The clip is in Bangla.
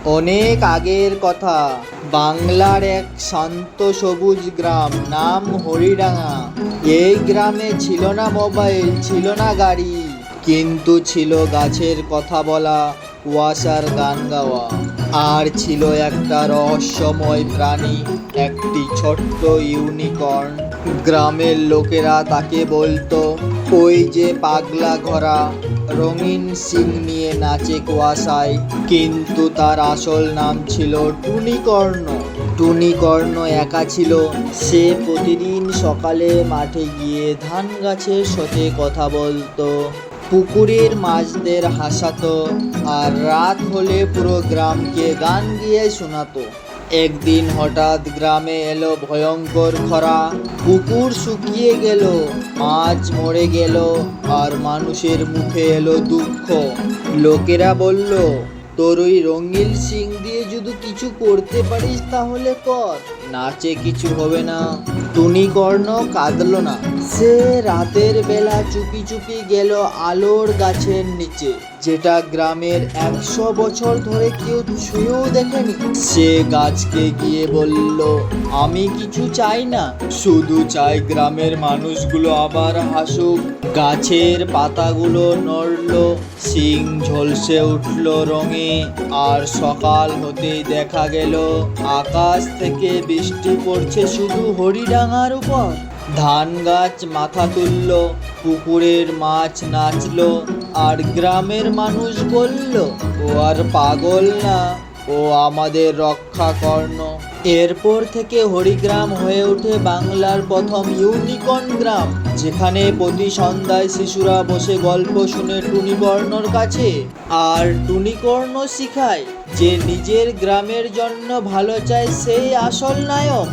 অনেক আগের কথা, বাংলার এক শান্ত সবুজ গ্রাম, নাম হরিডাঙ্গা। এই গ্রামে ছিল না মোবাইল, ছিল না গাড়ি, কিন্তু ছিল গাছের কথা বলা, কুয়াশার গান গাওয়া। আর ছিল একটা রহস্যময় প্রাণী, একটি ছোট্ট ইউনিকর্ন। গ্রামের লোকেরা তাকে বলতো ওই যে পাগলা ঘোড়া, রঙিন শিং নিয়ে নাচে কুয়াশায়। কিন্তু তার আসল নাম ছিল টুনিকর্ণ। টুনিকর্ণ একা ছিল। সে প্রতিদিন সকালে মাঠে গিয়ে ধান গাছের সাথে কথা বলতো, পুকুরের মাছদের হাসাতো, আর রাত হলে পুরো গ্রামকে গান গিয়ে শোনাতো। একদিন হঠাৎ গ্রামে এলো ভয়ঙ্কর খরা। পুকুর শুকিয়ে গেল, মাছ মরে গেল, আর মানুষের মুখে এলো দুঃখ। লোকেরা বলল, তোর ওই রঙিন শিং দিয়ে যদি কিছু করতে পারিস তাহলে কর, নাচে কিছু হবে না। টুনিকর্ণ কাঁদলো না। সে রাতের বেলা চুপি চুপি গেল আলোর গাছের নিচে, যেটা গ্রামের 100 বছর ধরে কেউ ছুঁয়েও দেখেনি। সে গাছকে গিয়ে বলল, আমি কিছু চাই না, শুধু চাই গ্রামের মানুষগুলো আবার হাসুক। গাছের পাতাগুলো নড়ল, শিং ঝলসে উঠল রঙে, আর সকাল হতেই দেখা গেল আকাশ থেকে বৃষ্টি পড়ছে শুধু হরিডাঙ্গার উপর। ধান গাছ মাথা তুলল, পুকুরের মাছ নাচলো, আর গ্রামের মানুষ বলল, ও আর পাগল না, ও আমাদের রক্ষা কর্ণ। এরপর থেকে হরিগ্রাম হয়ে ওঠে বাংলার প্রথম ইউনিকর্ন গ্রাম, যেখানে প্রতি সন্ধ্যায় শিশুরা বসে গল্প শুনে টুনিকর্ণর কাছে। আর টুনিকর্ণ শিখায় যে নিজের গ্রামের জন্য ভালো চায় সেই আসল নায়ক।